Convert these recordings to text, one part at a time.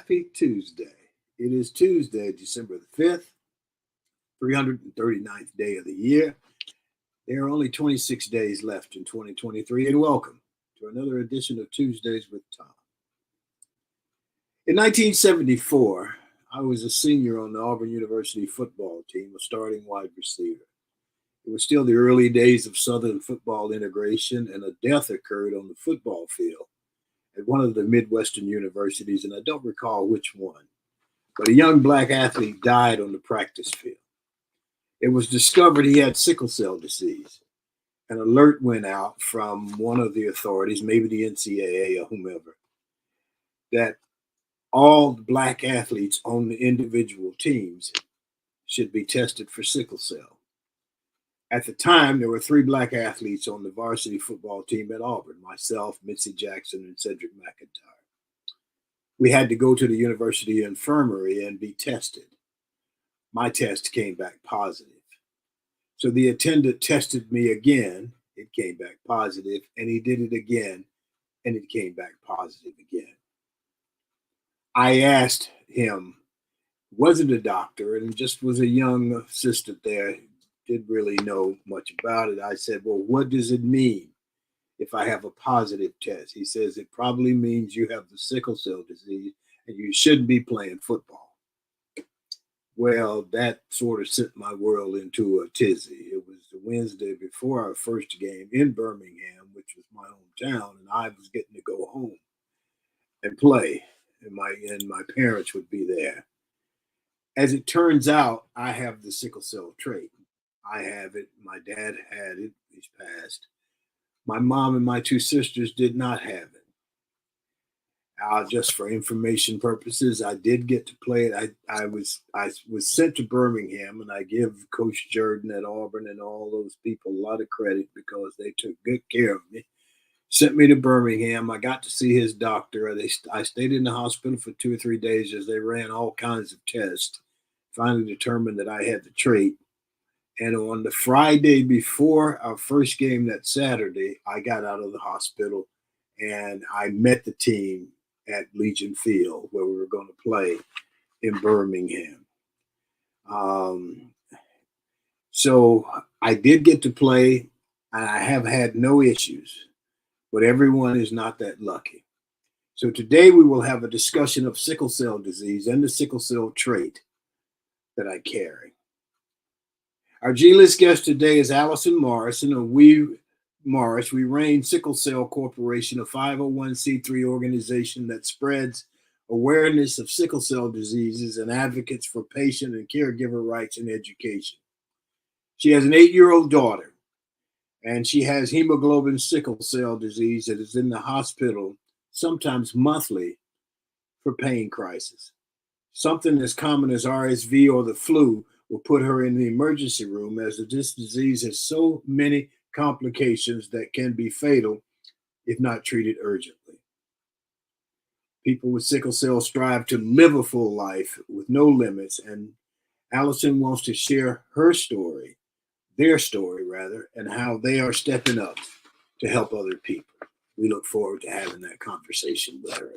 Happy Tuesday. It is Tuesday, December the 5th, 339th day of the year. There are only 26 days left in 2023, and welcome to another edition of Tuesdays with Thom. In 1974, I was a senior on the Auburn University football team, a starting wide receiver. It was still the early days of Southern football integration, and a death occurred on the football field at one of the Midwestern universities, and I don't recall which one. But a young black athlete died on the practice field. It was discovered he had sickle cell disease. An alert went out from one of the authorities, maybe the NCAA or whomever, that all black athletes on the individual teams should be tested for sickle cell. At the time, there were 3 black athletes on the varsity football team at Auburn, myself, Mitzi Jackson, and Cedric McIntyre. We had to go to the university infirmary and be tested. My test came back positive. So the attendant tested me again. It came back positive, and he did it again, and it came back positive again. I asked him, wasn't a doctor, and just was a young assistant there, didn't really know much about it. I said, well, what does it mean if I have a positive test? He says, it probably means you have the sickle cell disease and you shouldn't be playing football. Well, that sort of sent my world into a tizzy. It was the Wednesday before our first game in Birmingham, which was my hometown, and I was getting to go home and play, and my parents would be there. As it turns out, I have the sickle cell trait. I have it. My dad had it. He's passed. My mom and my 2 sisters did not have it. Just for information purposes, I did get to play it. I was sent to Birmingham, and I give Coach Jordan at Auburn and all those people a lot of credit because they took good care of me. Sent me to Birmingham. I got to see his doctor. I stayed in the hospital for 2 or 3 days as they ran all kinds of tests. Finally determined that I had the trait. And on the Friday before our first game that Saturday, I got out of the hospital and I met the team at Legion Field where we were going to play in Birmingham. So I did get to play, and I have had no issues, but everyone is not that lucky. So today we will have a discussion of sickle cell disease and the sickle cell trait that I carry. Our G-list guest today is Allison Morrison of We Reign Sickle Cell Corporation, a 501c3 organization that spreads awareness of sickle cell diseases and advocates for patient and caregiver rights and education. She has an 8-year-old daughter, and she has hemoglobin sickle cell disease that is in the hospital sometimes monthly for pain crisis. Something as common as RSV or the flu will put her in the emergency room, as this disease has so many complications that can be fatal if not treated urgently. People with sickle cell strive to live a full life with no limits, and Allison wants to share her story, their story rather, and how they are stepping up to help other people. We look forward to having that conversation with her.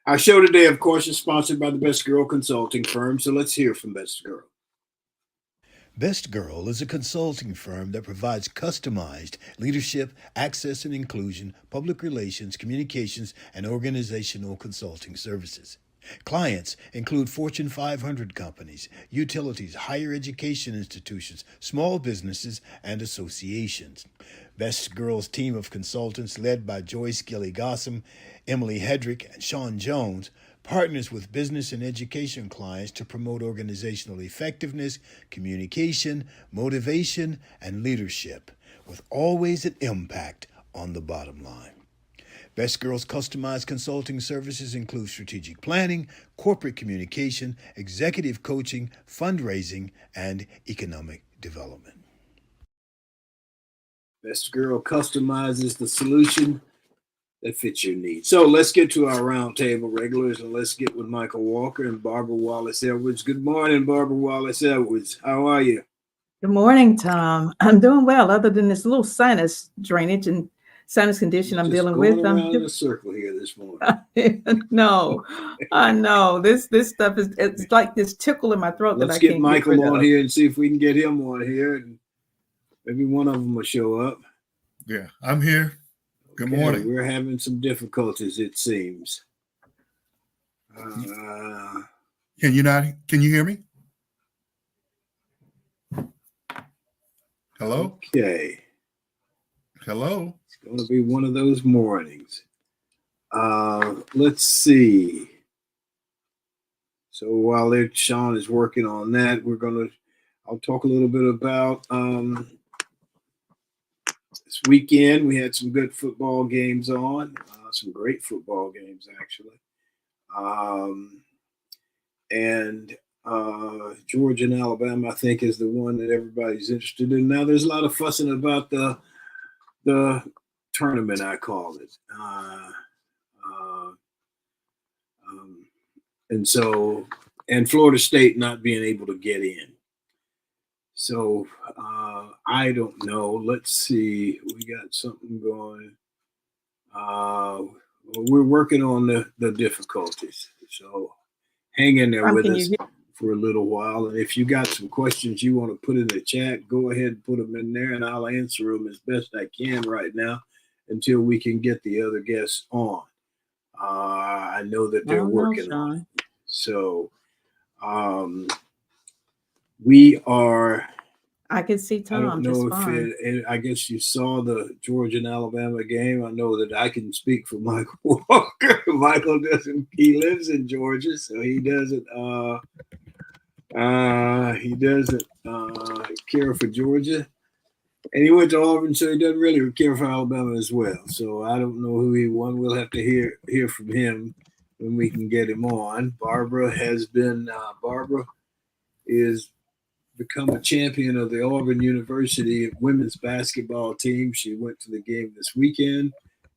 Our show today, of course, is sponsored by the Best Girl Consulting Firm, so let's hear from Best Girl. Best Girl is a consulting firm that provides customized leadership, access and inclusion, public relations, communications, and organizational consulting services. Clients include Fortune 500 companies, utilities, higher education institutions, small businesses, and associations. Best Girl's team of consultants, led by Joyce Gilly-Gossam, Emily Hedrick, and Sean Jones, partners with business and education clients to promote organizational effectiveness, communication, motivation, and leadership, with always an impact on the bottom line. Best Girl's customized consulting services include strategic planning, corporate communication, executive coaching, fundraising, and economic development. Best Girl customizes the solution that fits your needs. So let's get to our roundtable regulars, and let's get with Michael Walker and Barbara Wallace Edwards. Good morning, Barbara Wallace Edwards. How are you? Good morning, Thom. I'm doing well, other than this little sinus drainage and sinus condition I'm Just dealing going with. around in a circle here this morning. No, I know this stuff it's like this tickle in my throat that Let's I get can't Michael get rid on of. here and see if we can get him on here, and maybe one of them will show up. Yeah, I'm here. Good Okay, morning. We're having some difficulties, it seems. Can you hear me? Hello? Okay. Hello? It's going to be one of those mornings. Let's see. So while Sean is working on that, I'll talk a little bit about this weekend. We had some good football games on, some great football games, actually. And Georgia and Alabama, I think, is the one that everybody's interested in. Now, there's a lot of fussing about the tournament, I call it. And Florida State not being able to get in. So I don't know. Let's see. We got something going. We're working on the difficulties. So hang in there with us for a little while. And if you got some questions you want to put in the chat, go ahead and put them in there, and I'll answer them as best I can right now until we can get the other guests on. I know that they're working on it. So we are. I can see Thom. I don't know if I guess you saw the Georgia and Alabama game. I know that I can speak for Michael Walker. Michael doesn't. He lives in Georgia, so he doesn't. He doesn't care for Georgia, and he went to Auburn, so he doesn't really care for Alabama as well. So I don't know who he won. We'll have to hear from him when we can get him on. Barbara is become a champion of the Auburn University women's basketball team. She went to the game this weekend,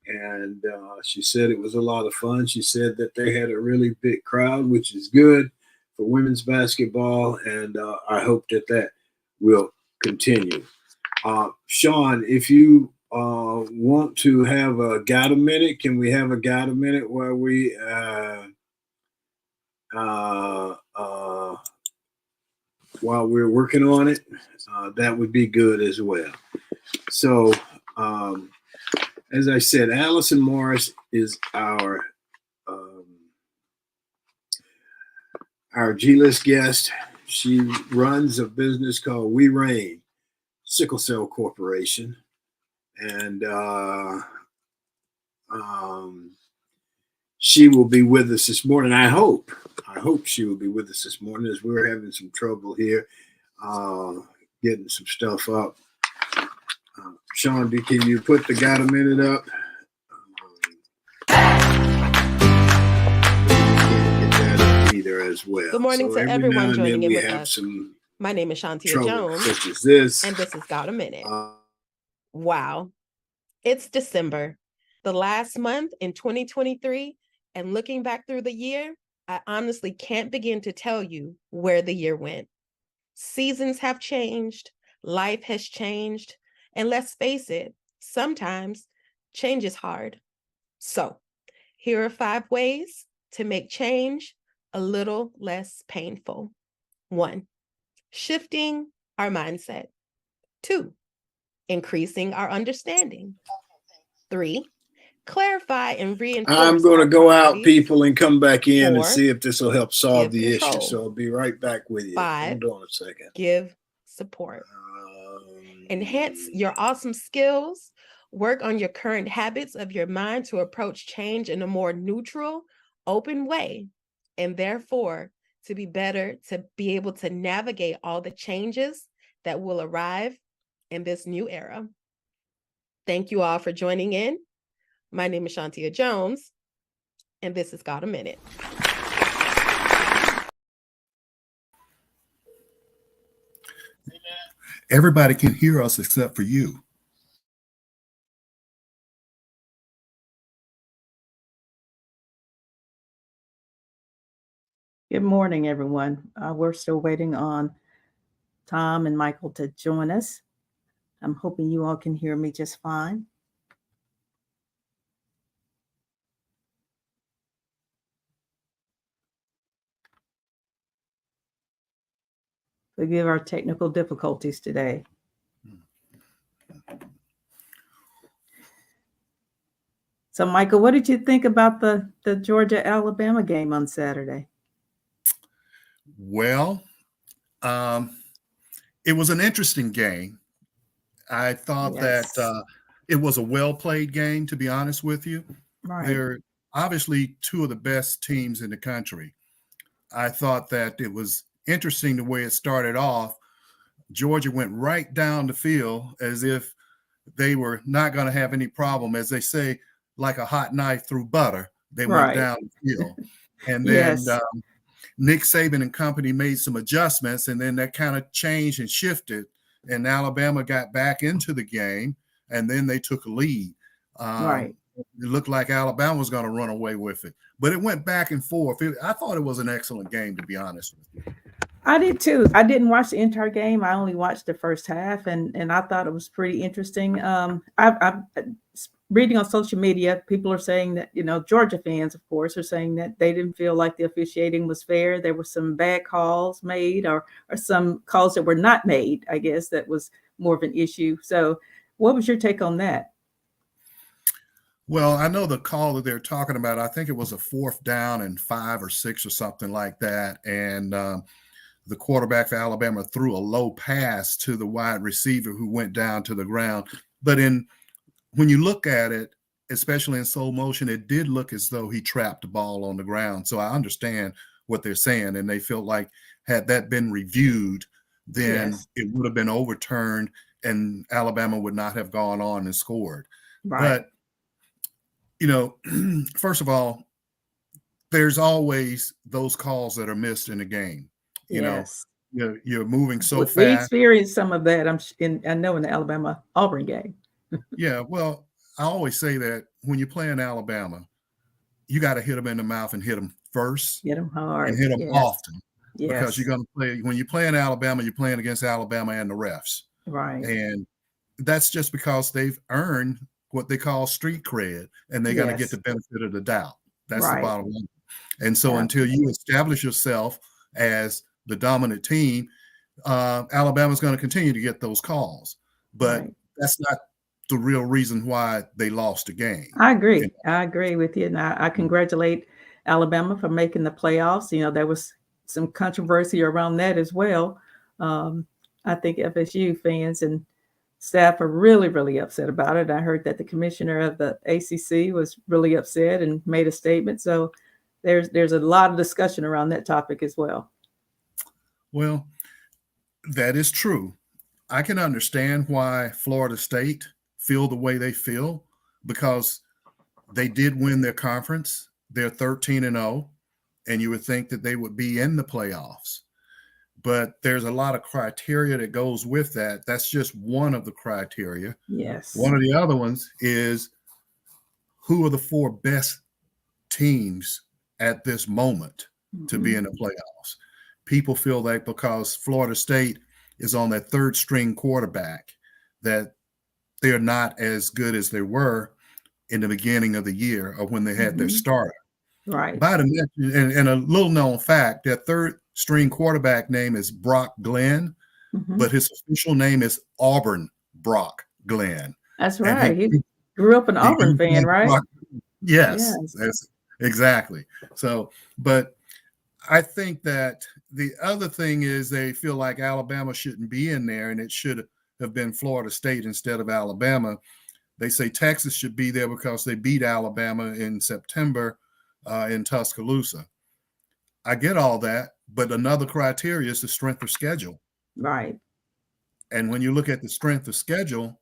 and she said it was a lot of fun. She said that they had a really big crowd, which is good for women's basketball, and I hope that will continue. Sean, if you want to have a got a minute, can we have a got a minute while we while we're working on it? That would be good as well. So, as I said, Allison Morris is our G-list guest. She runs a business called We Reign Sickle Cell Corporation, and she will be with us this morning. I hope she will be with us this morning, as we're having some trouble here getting some stuff up. Sean, can you put the got a minute up? Can't get that up either as well. Good morning to everyone joining in with us. My name is Shantia Jones, such as this, and this is Got a Minute. Wow, it's December, the last month in 2023, and looking back through the year, I honestly can't begin to tell you where the year went. Seasons have changed, life has changed, and let's face it, sometimes change is hard. So, here are 5 ways to make change a little less painful. 1, shifting our mindset. 2, increasing our understanding. 3, clarify and reinforce. I'm going to go out, people, and come back in 4, and see if this will help solve the control. issue. So I'll be right back with you. 5, hold on a second. Give support. Enhance your awesome skills. Work on your current habits of your mind to approach change in a more neutral, open way, and therefore to be better, to be able to navigate all the changes that will arrive in this new era. Thank you all for joining in. My name is Shantia Jones, and this has Got a Minute. Everybody can hear us except for you. Good morning, everyone. We're still waiting on Thom and Michael to join us. I'm hoping you all can hear me just fine. Forgive our technical difficulties today. So, Michael, what did you think about the Georgia-Alabama game on Saturday? Well, it was an interesting game. I thought that Yes. it was a well-played game, to be honest with you. Right. They're obviously two of the best teams in the country. I thought that it was interesting the way it started off. Georgia went right down the field as if they were not going to have any problem, as they say, like a hot knife through butter. They went Right. down the field. And Yes. then Nick Saban and company made some adjustments, and then that kind of changed and shifted. And Alabama got back into the game, and then they took a lead. Right. It looked like Alabama was going to run away with it, but it went back and forth. I thought it was an excellent game, to be honest with you. I did too. I didn't watch the entire game. I only watched the first half, and I thought it was pretty interesting. I've reading on social media, people are saying that, Georgia fans, of course, are saying that they didn't feel like the officiating was fair. There were some bad calls made, or some calls that were not made. I guess that was more of an issue. So, what was your take on that? Well, I know the call that they're talking about. I think it was a 4th down and 5 or 6 or something like that, and the quarterback for Alabama threw a low pass to the wide receiver who went down to the ground. But when you look at it, especially in slow motion, it did look as though he trapped the ball on the ground. So I understand what they're saying, and they felt like had that been reviewed, then Yes. it would have been overturned and Alabama would not have gone on and scored. Right. But, first of all, there's always those calls that are missed in the game. Yes. You're moving so We fast. experienced some of that. I know in the Alabama Auburn game. Yeah, well, I always say that when you play in Alabama, you got to hit them in the mouth and hit them first Get them hard. and hit them Yes. often, because Yes. you're going to play. When you play in Alabama, you're playing against Alabama and the refs, Right. and that's just because they've earned what they call street cred, and they're going to get Yes. the benefit of the doubt. That's the Right. bottom line. And so until you establish yourself as the dominant team, Alabama's going to continue to get those calls, but Right. that's not the real reason why they lost the game. I agree. I agree with you. And I congratulate Alabama for making the playoffs. There was some controversy around that as well. I think FSU fans and staff are really, really upset about it. I heard that the commissioner of the ACC was really upset and made a statement. So there's a lot of discussion around that topic as well. Well, that is true. I can understand why Florida State feel the way they feel, because they did win their conference. They're 13-0, and you would think that they would be in the playoffs. But there's a lot of criteria that goes with that. That's just one of the criteria. Yes. One of the other ones is, who are the 4 best teams at this moment to be in the playoffs? People feel like because Florida State is on that 3rd string quarterback, that they're not as good as they were in the beginning of the year or when they had their starter. Right. By the way, and a little known fact, their 3rd string quarterback name is Brock Glenn, but his official name is Auburn Brock Glenn. That's right. He grew up an Auburn fan, right? Yes, that's exactly. So, but I think that the other thing is they feel like Alabama shouldn't be in there, and it should have been Florida State instead of Alabama. They say Texas should be there because they beat Alabama in September in Tuscaloosa. I get all that, but another criteria is the strength of schedule. Right. And when you look at the strength of schedule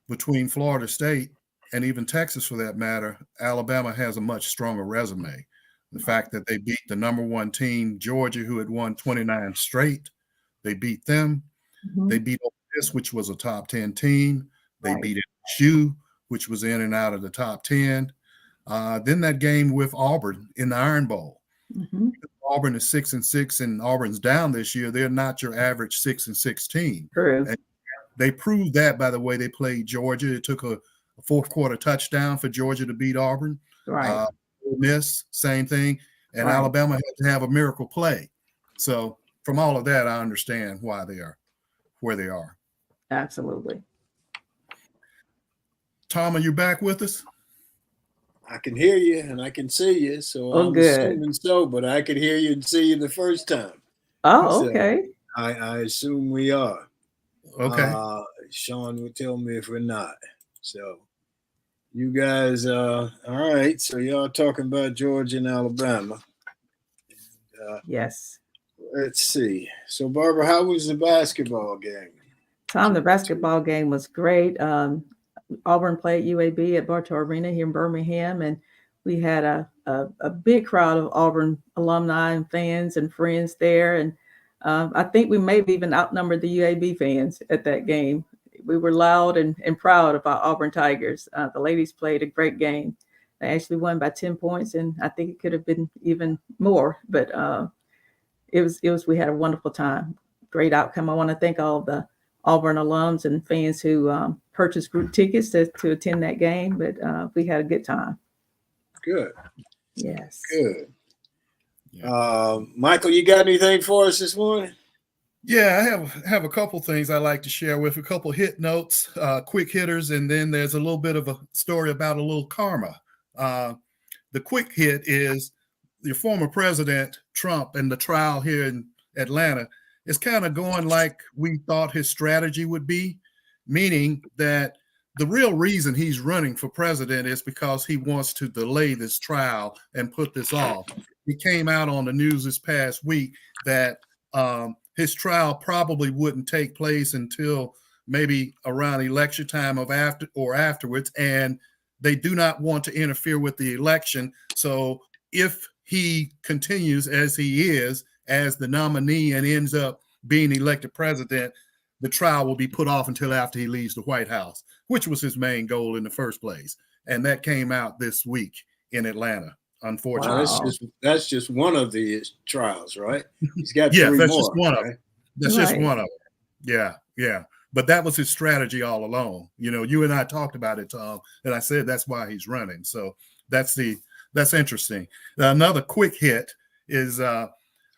between Florida State and even Texas, for that matter, Alabama has a much stronger resume. The fact that they beat the number 1 team, Georgia, who had won 29 straight, they beat them. They beat Ole Miss, which was a top 10 team. They beat LSU, which was in and out of the top 10. Then that game with Auburn in the Iron Bowl. Auburn is 6-6, and Auburn's down this year. They're not your average 6-6 team. True. And they proved that by the way they played Georgia. It took a 4th quarter touchdown for Georgia to beat Auburn. Right. Ole Miss, same thing. And Alabama had to have a miracle play. So from all of that, I understand why they are where they are. Absolutely. Thom, are you back with us? I can hear you and I can see you, so Oh, I'm good. assuming so, but I could hear you and see you the first time. Oh, So okay. I assume we are. Okay. Sean would tell me if we're not. So you guys, all right. So y'all talking about Georgia and Alabama. Yes. Let's see. So Barbara, how was the basketball game? Thom, the basketball game was great. Auburn played UAB at Bartow Arena here in Birmingham, and we had a big crowd of Auburn alumni and fans and friends there. And I think we maybe even outnumbered the UAB fans at that game. We were loud and proud of our Auburn Tigers. The ladies played a great game. They actually won by 10 points, and I think it could have been even more. But it was. We had a wonderful time. Great outcome. I want to thank all of the Auburn alums and fans who purchased group tickets to attend that game. But we had a good time. Good. Yes. Good. Yeah. Michael, you got anything for us this morning? Yeah, I have a couple things I like to share with a couple hit notes, quick hitters, and then there's a little bit of a story about a little karma. The quick hit is your former president, Trump, and the trial here in Atlanta is kind of going like we thought his strategy would be, meaning that the real reason he's running for president is because he wants to delay this trial and put this off. He came out on the news this past week that his trial probably wouldn't take place until maybe around election time or afterwards, and they do not want to interfere with the election. So if he continues as he is as the nominee and ends up being elected president, the trial will be put off until after he leaves the White House, which was his main goal in the first place. And that came out this week in Atlanta, unfortunately. Wow. That's just one of the trials, right? He's got Yeah, three that's more. just one of right? them. That's just one of them. Yeah, yeah. But that was his strategy all along. You know, you and I talked about it, Thom, and I said that's why he's running. So that's interesting. Another quick hit is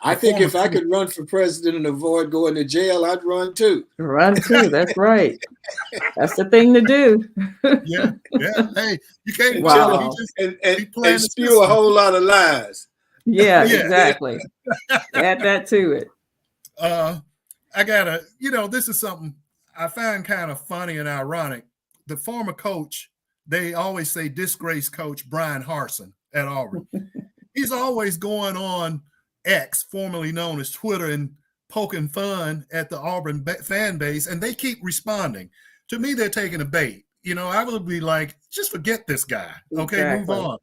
I think if I could run for president and avoid going to jail, I'd run too. Run too. That's right. That's the thing to do. Yeah. Hey, you can't Wow. And spew a whole lot of lies. Yeah, exactly. Add that to it. I gotta, this is something I find kind of funny and ironic. The former coach, they always say disgraced coach Brian Harsin at Auburn. He's always going on X, formerly known as Twitter, and poking fun at the Auburn fan base, and they keep responding. To me, they're taking a bait. I would be like, just forget this guy. Okay, Exactly. move on.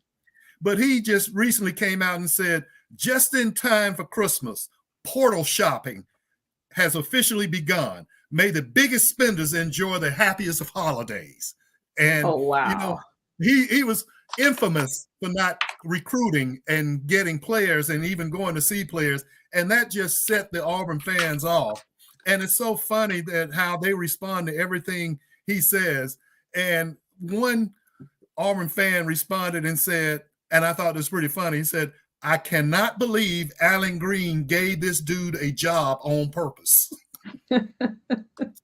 But he just recently came out and said, just in time for Christmas, portal shopping has officially begun. May the biggest spenders enjoy the happiest of holidays. And, oh, wow. He was infamous for not recruiting and getting players and even going to see players. And that just set the Auburn fans off. And it's so funny that how they respond to everything he says. And one Auburn fan responded and said, and I thought it was pretty funny, he said, I cannot believe Alan Green gave this dude a job on purpose.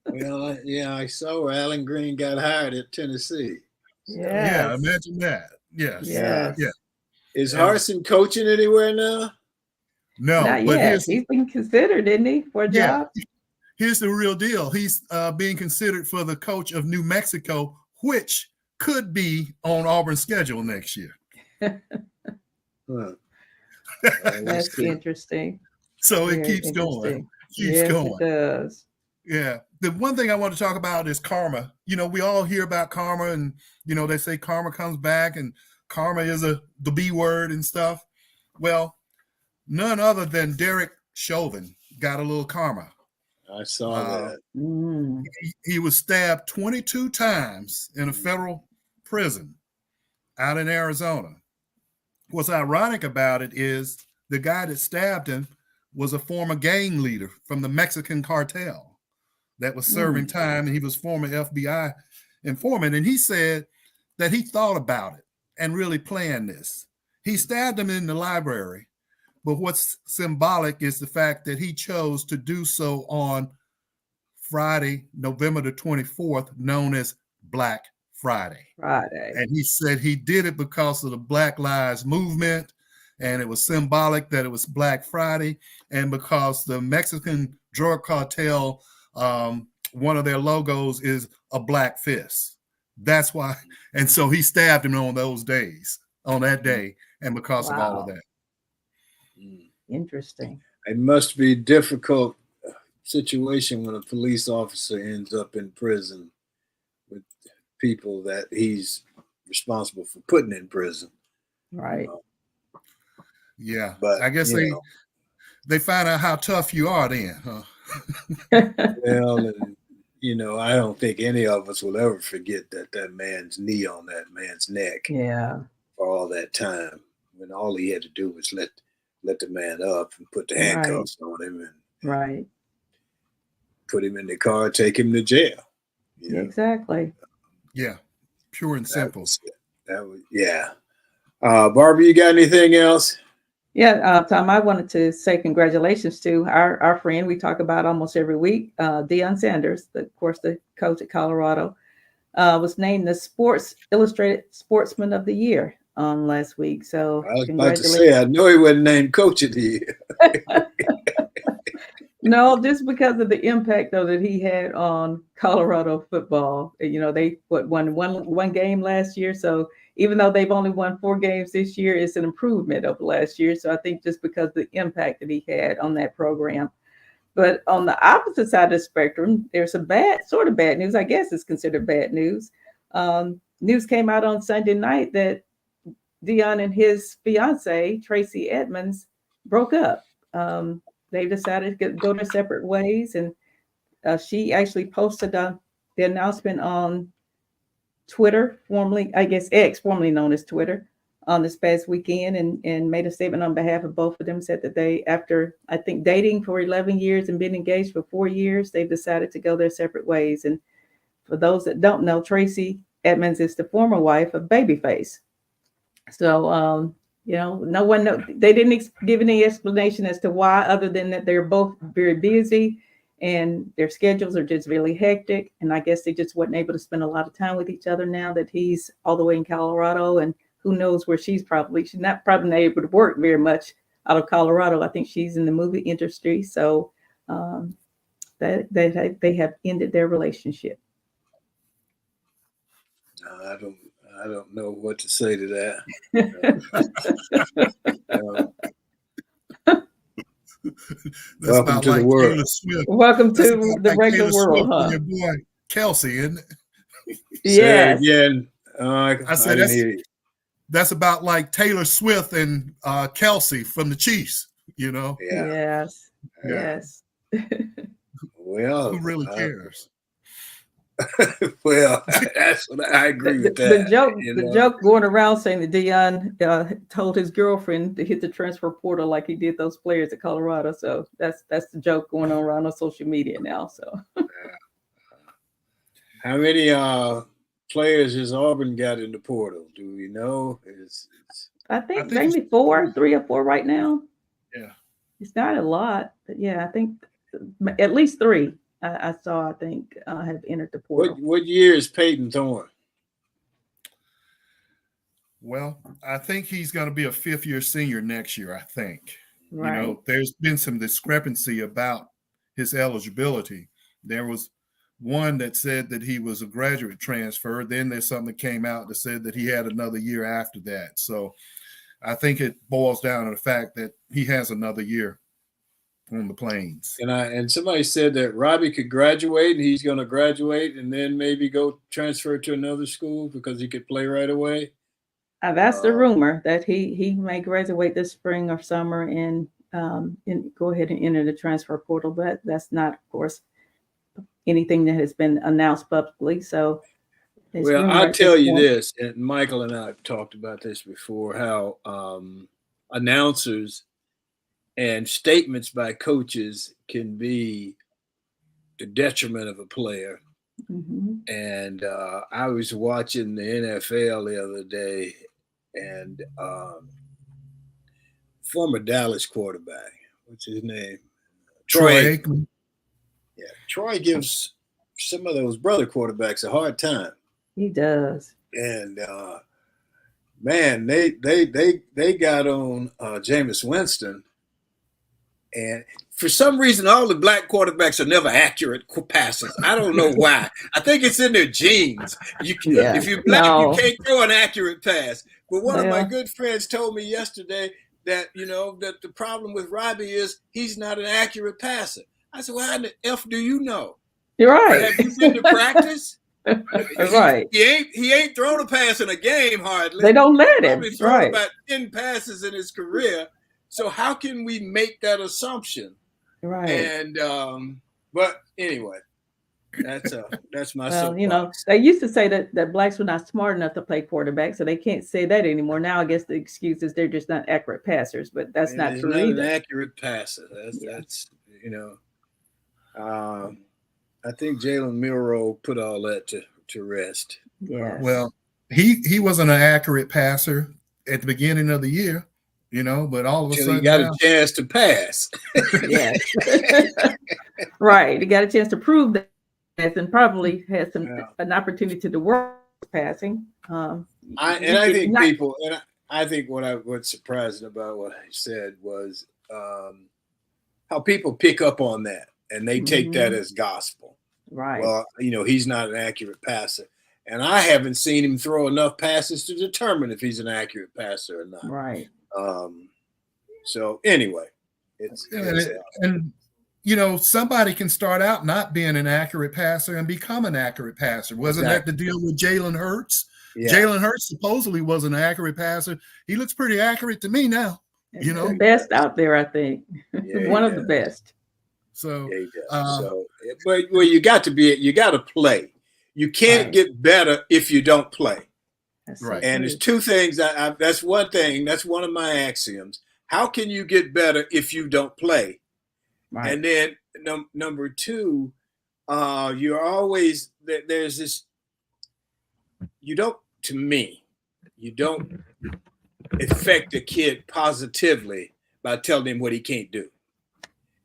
Well, yeah, I saw where Alan Green got hired at Tennessee. Yes. Yeah, imagine that. Yes. Yes. Yeah. Is Harsin coaching anywhere now? No, Not but yet. He's been considered, isn't he, for a job? Here's the real deal. He's being considered for the coach of New Mexico, which could be on Auburn's schedule next year. That's interesting. So it keeps going. Yes, it does. Yeah. The one thing I want to talk about is karma. We all hear about karma, and they say karma comes back, and karma is the B word and stuff. Well, none other than Derek Chauvin got a little karma. I saw that. He was stabbed 22 times in a federal prison out in Arizona. What's ironic about it is the guy that stabbed him was a former gang leader from the Mexican cartel that was serving time, and he was former FBI informant. And he said that he thought about it and really planned this. He stabbed him in the library, But what's symbolic is the fact that he chose to do so on Friday, November the 24th, known as Black Friday. Friday. And he said he did it because of the Black Lives Movement, and it was symbolic that it was Black Friday, and because the Mexican drug cartel, one of their logos is a black fist. That's why. And so he stabbed him on that day, and because of all of that. Interesting. It must be a difficult situation when a police officer ends up in prison with people that he's responsible for putting in prison. Right. Yeah. But I guess they find out how tough you are then, huh? Well, and I don't think any of us will ever forget that man's knee on that man's neck. Yeah. For all that time, when all he had to do was let the man up and put the handcuffs on him and put him in the car, take him to jail. Exactly. Yeah, pure and simple. That was Barbara, you got anything else? Yeah, Thom, I wanted to say congratulations to our friend we talk about almost every week, Deion Sanders, of course, the coach at Colorado, was named the Sports Illustrated Sportsman of the Year last week. So I was about to say, I know he wasn't named Coach of the Year. No, just because of the impact though that he had on Colorado football. They won one game last year, so even though they've only won 4 games this year, it's an improvement over last year. So I think just because of the impact that he had on that program. But on the opposite side of the spectrum, there's some sort of bad news. I guess it's considered bad news. News came out on Sunday night that Deion and his fiance, Tracy Edmonds, broke up. They decided to go their separate ways. And she actually posted the announcement on Twitter, formerly, I guess, X, formerly known as Twitter, on this past weekend and made a statement on behalf of both of them, said that they, after, I think, dating for 11 years and being engaged for 4 years, they've decided to go their separate ways. And for those that don't know, Tracy Edmonds is the former wife of Babyface. So, no one knows. They didn't give any explanation as to why, other than that they're both very busy and their schedules are just really hectic. And I guess they just wasn't able to spend a lot of time with each other now that he's all the way in Colorado, and who knows where she's not able to work very much out of Colorado. I think she's in the movie industry. So they have ended their relationship. I don't know what to say to that. Welcome to the world. Welcome to the regular world, huh? Your boy Kelsey, isn't it? Yes. Again, I said that's about like Taylor Swift and Kelsey from the Chiefs. Yeah. Yes. Yeah. Yes. Well, who really cares? Well, that's what I agree with that. The joke going around saying that Deion told his girlfriend to hit the transfer portal like he did those players at Colorado. So that's the joke going on around on social media now. So, how many players has Auburn got in the portal? Do we know? I think maybe 3 or 4 right now. Yeah, it's not a lot, but yeah, I think at least 3. I saw, I think, have entered the portal. What year is Peyton Thorne? Well, I think he's going to be a 5th-year senior next year, I think. Right. There's been some discrepancy about his eligibility. There was one that said that he was a graduate transfer. Then there's something that came out that said that he had another year after that. So I think it boils down to the fact that he has another year on the Plains. And somebody said that Robbie could graduate, and he's going to graduate and then maybe go transfer to another school because he could play right away. That's the rumor, that he may graduate this spring or summer and go ahead and enter the transfer portal. But that's not, of course, anything that has been announced publicly. So, well, I'll tell you this, and Michael and I have talked about this before, how announcers and statements by coaches can be the detriment of a player. Mm-hmm. And I was watching the NFL the other day, and former Dallas quarterback. What's his name? Troy Aikman. Yeah, Troy gives some of those brother quarterbacks a hard time. He does. And man, they got on Jameis Winston, and for some reason, all the black quarterbacks are never accurate passes. I don't know why. I think it's in their genes. If you're black, you can't throw an accurate pass. But one of my good friends told me yesterday that that the problem with Robbie is he's not an accurate passer. I said, well, how the F do you know? You're right. Have you been to practice? Right. He ain't thrown a pass in a game hardly. They don't let him. He's thrown about 10 passes in his career. So how can we make that assumption? Right. And but anyway, that's my soapbox. They used to say that blacks were not smart enough to play quarterback, so they can't say that anymore. Now I guess the excuse is they're just not accurate passers, but that's not true either. An accurate passer. That's I think Jalen Milroe put all that to rest. Yeah. Well, he wasn't an accurate passer at the beginning of the year, but all of a sudden he got a chance to pass. Yeah. Right. He got a chance to prove that and probably had an opportunity to work passing. I think what's surprising about what I said was how people pick up on that and they take that as gospel. Right. Well, he's not an accurate passer. And I haven't seen him throw enough passes to determine if he's an accurate passer or not. Right. So anyway, somebody can start out not being an accurate passer and become an accurate passer. Wasn't that the deal with Jalen Hurts? Yeah. Jalen Hurts supposedly was an accurate passer. He looks pretty accurate to me now. The best out there, I think. One of the best. So, but you got to play. You can't get better if you don't play. That's right. And there's two things. That's one thing. That's one of my axioms. How can you get better if you don't play? Right. And then number two, you're always there's this. You don't affect a kid positively by telling him what he can't do.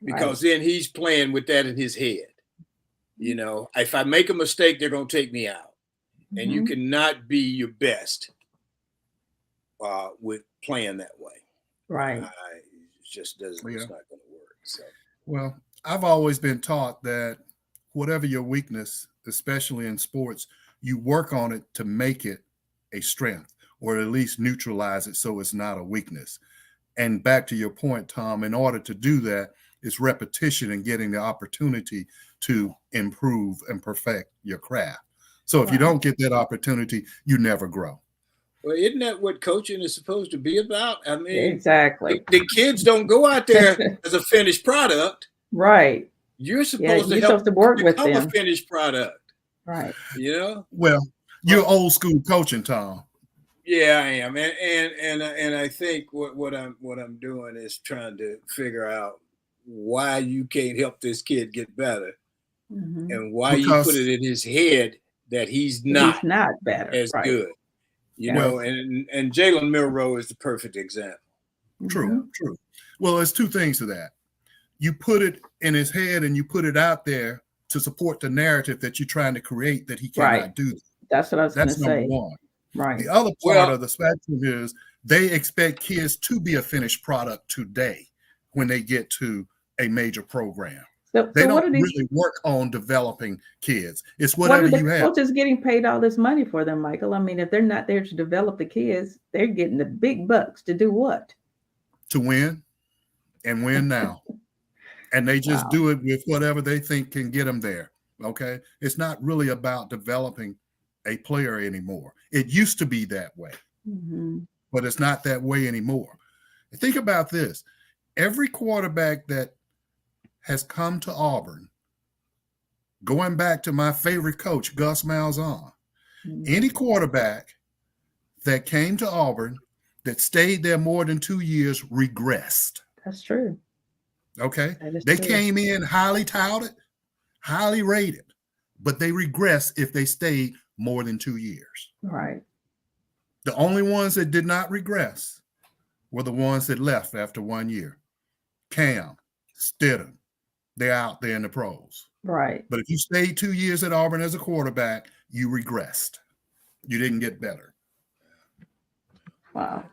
Because then he's playing with that in his head. If I make a mistake, they're going to take me out. And you cannot be your best with playing that way. Right. It just doesn't, it's not going to work. So. Well, I've always been taught that whatever your weakness, especially in sports, you work on it to make it a strength or at least neutralize it so it's not a weakness. And back to your point, Thom, in order to do that, it's repetition and getting the opportunity to improve and perfect your craft. So if you don't get that opportunity, you never grow. Well, isn't that what coaching is supposed to be about? I mean, exactly. The kids don't go out there as a finished product. Right. You're supposed to work with them. A finished product. Right. Well, you're old school coaching, Thom. Yeah, I am, and I think what I'm doing is trying to figure out why you can't help this kid get better, and why you put it in his head that he's not better as good. And Jalen Milroe is the perfect example. True. Well, there's two things to that. You put it in his head and you put it out there to support the narrative that you're trying to create that he cannot do. That's what I was going to say. That's number one. Right. The other part of the spectrum is they expect kids to be a finished product today when they get to a major program. They don't really work on developing kids. It's whatever you have. Coaches getting paid all this money for them, Michael. I mean, if they're not there to develop the kids, they're getting the big bucks to do what? To win, and win now. And they just do it with whatever they think can get them there. Okay, it's not really about developing a player anymore. It used to be that way, but it's not that way anymore. Think about this. Every quarterback that has come to Auburn, going back to my favorite coach, Gus Malzahn, any quarterback that came to Auburn that stayed there more than 2 years regressed. That's true. Okay. They came in highly touted, highly rated, but they regress if they stayed more than 2 years. Right. The only ones that did not regress were the ones that left after 1 year. Cam, Stidham, they're out there in the pros. Right. But if you stayed 2 years at Auburn as a quarterback, you regressed. You didn't get better. Wow.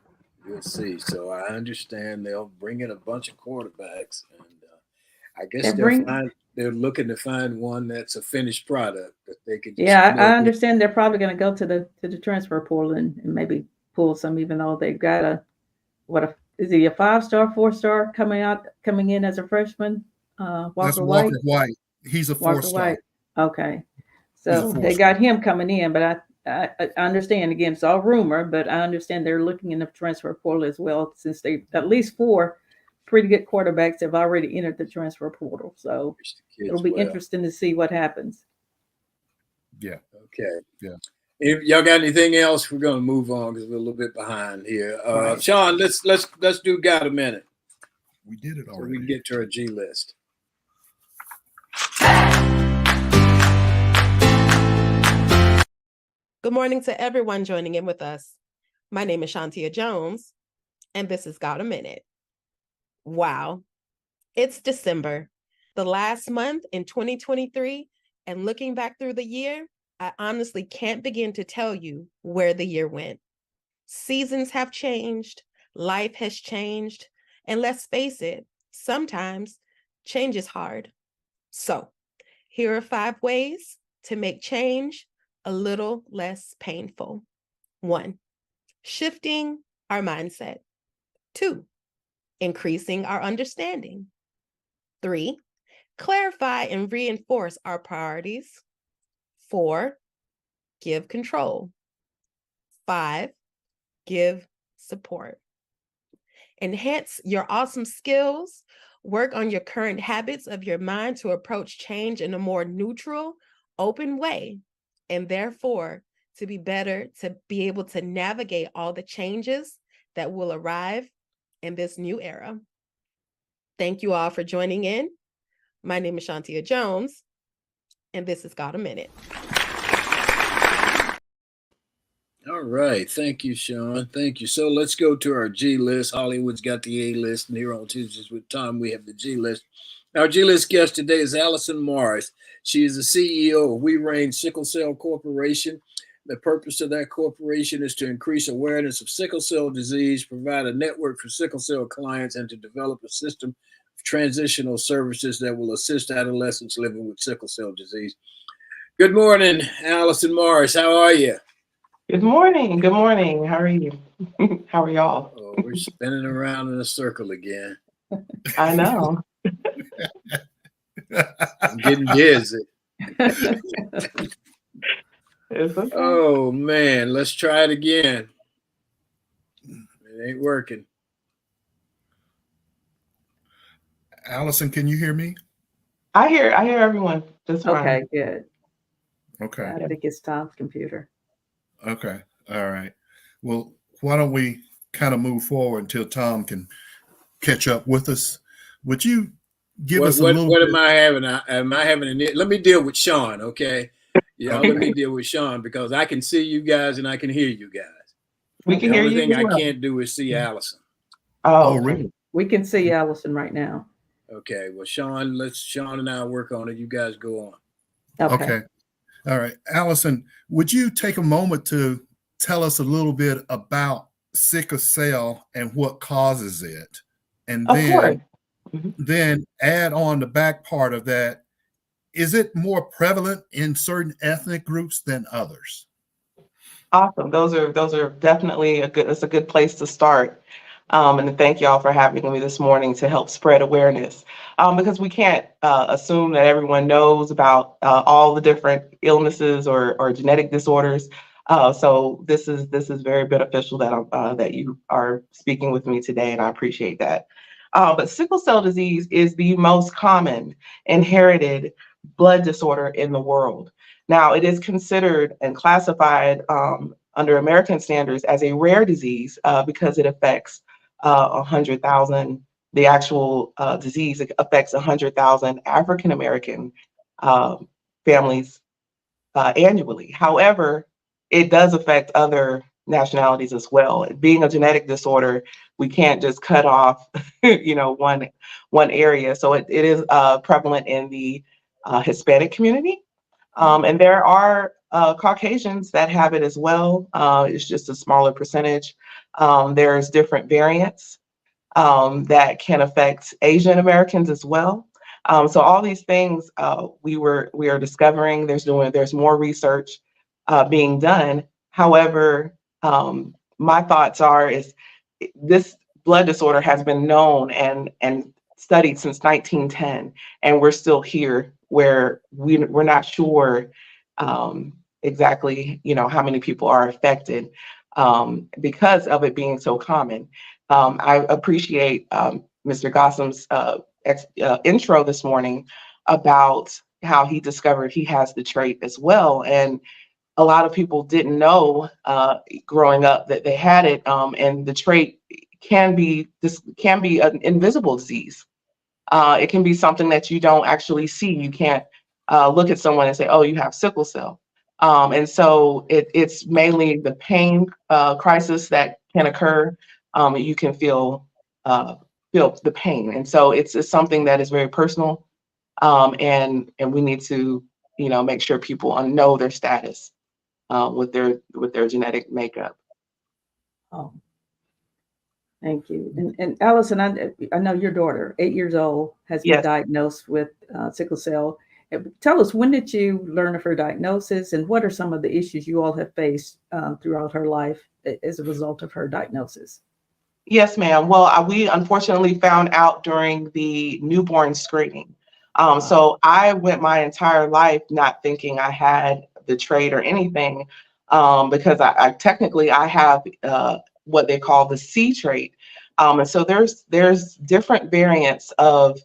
We'll see. So I understand they'll bring in a bunch of quarterbacks, and I guess they're looking to find one that's a finished product that they could. Yeah, I understand they're probably going to go to the transfer portal and maybe pull some, even though they've got is he a 5-star, 4-star coming in as a freshman? That's Walker White. He's a 4-star. Okay, so they got him coming in, but I understand, again, it's all rumor, but I understand they're looking in the transfer portal as well, since they at least 4 pretty good quarterbacks have already entered the transfer portal. So it'll be interesting to see what happens. Yeah. Okay. Yeah. If y'all got anything else, we're gonna move on because we're a little bit behind here. Right. Sean, let's do got a minute. We did it already. So we can get to our G list. Good morning to everyone joining in with us. My name is Shantia Jones, and this is Got a Minute. Wow, it's December, the last month in 2023, and looking back through the year, I honestly can't begin to tell you where the year went. Seasons have changed, life has changed, and let's face it, sometimes change is hard. So, here are 5 ways to make change a little less painful. 1, shifting our mindset. 2, increasing our understanding. 3, clarify and reinforce our priorities. 4, give control. 5, give support. Enhance your awesome skills. Work on your current habits of your mind to approach change in a more neutral, open way, and therefore to be able to navigate all the changes that will arrive in this new era. Thank you all for joining in. My name is Shantia Jones, and this has Got a Minute. All right. Thank you, Sean. Thank you. So let's go to our G list. Hollywood's got the A list, and here on Tuesdays with Thom, we have the G list. Our G list guest today is Allison Morris. She is the CEO of We Reign Sickle Cell Corporation. The purpose of that corporation is to increase awareness of sickle cell disease, provide a network for sickle cell clients, and to develop a system of transitional services that will assist adolescents living with sickle cell disease. Good morning, Allison Morris. How are you? Good morning. Good morning. How are you? How are y'all? Oh, we're spinning around in a circle again. I know. I'm getting dizzy. It's okay. Oh, man. Let's try it again. It ain't working. Allison, can you hear me? I hear everyone just fine. Okay, good. Okay. I think it's Tom's computer. Okay. All right. Well, why don't we kind of move forward until Thom can catch up with us? Would you give us a little what bit? am I having? Am I having let me deal with Sean, okay? Yeah, Okay. let me deal with Sean because I can see you guys and I can hear you guys. We can hear you. The only thing as well. I can't do is see Allison. Oh, really? We can see Allison right now. Okay. Well, Sean and I work on it. You guys go on. Okay. All right. Allison, would you take a moment to tell us a little bit about sickle cell and what causes it? And of course. then add on the back part of that. Is it more prevalent in certain ethnic groups than others? Awesome. Those are definitely it's a good place to start. And thank y'all for having me this morning to help spread awareness. Because we can't assume that everyone knows about all the different illnesses or genetic disorders. So this is very beneficial that you are speaking with me today, and I appreciate that. But sickle cell disease is the most common inherited blood disorder in the world. Now, it is considered and classified under American standards as a rare disease because it affects 100,000. The actual disease affects 100,000 African American families annually. However, it does affect other nationalities as well. Being a genetic disorder, we can't just cut off, one area. So it is prevalent in the Hispanic community. And there are Caucasians that have it as well. It's just a smaller percentage. There's different variants that can affect Asian Americans as well. So all these things we are discovering. There's more research being done. However, my thoughts is this blood disorder has been known and studied since 1910, and we're still here where we're not sure exactly how many people are affected because of it being so common. I appreciate Mr. Gossam's intro this morning about how he discovered he has the trait as well. And a lot of people didn't know growing up that they had it. And the trait can be an invisible disease. It can be something that you don't actually see. You can't look at someone and say, "Oh, you have sickle cell." And so it's mainly the pain crisis that can occur. You can feel the pain, and so it's something that is very personal. And we need to make sure people know their status with their genetic makeup. Oh, thank you. And Allison, I know your daughter, 8 years old, has been Yes. diagnosed with sickle cell. Tell us, when did you learn of her diagnosis, and what are some of the issues you all have faced throughout her life as a result of her diagnosis? Yes, ma'am. Well, we unfortunately found out during the newborn screening. So I went my entire life not thinking I had the trait or anything, because I technically I have what they call the C trait. And so there's different variants of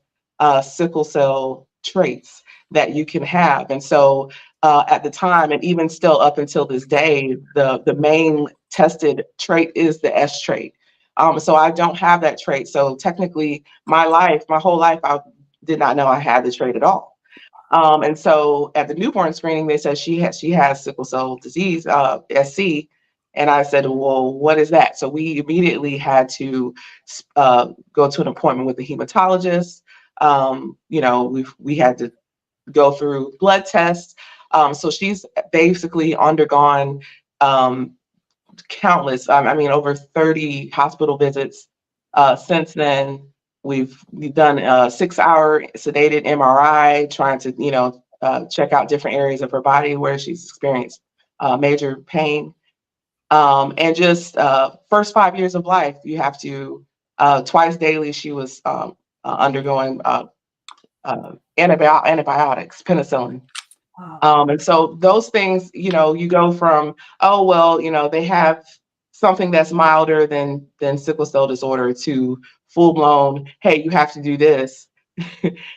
sickle cell traits that you can have. And so at the time, and even still up until this day, the main tested trait is the S trait. So I don't have that trait. So technically, my whole life, I did not know I had the trait at all. And so at the newborn screening, they said she has sickle cell disease, SC. And I said, well, what is that? So we immediately had to go to an appointment with the hematologist. We had to go through blood tests. So she's basically undergone countless, over 30 hospital visits since then. We've done a 6-hour sedated MRI trying to check out different areas of her body where she's experienced major pain. And just first 5 years of life, you have to twice daily she was undergoing antibiotics, penicillin. Wow. And so those things, you go from, oh, well, they have something that's milder than sickle cell disorder to full blown, hey, you have to do this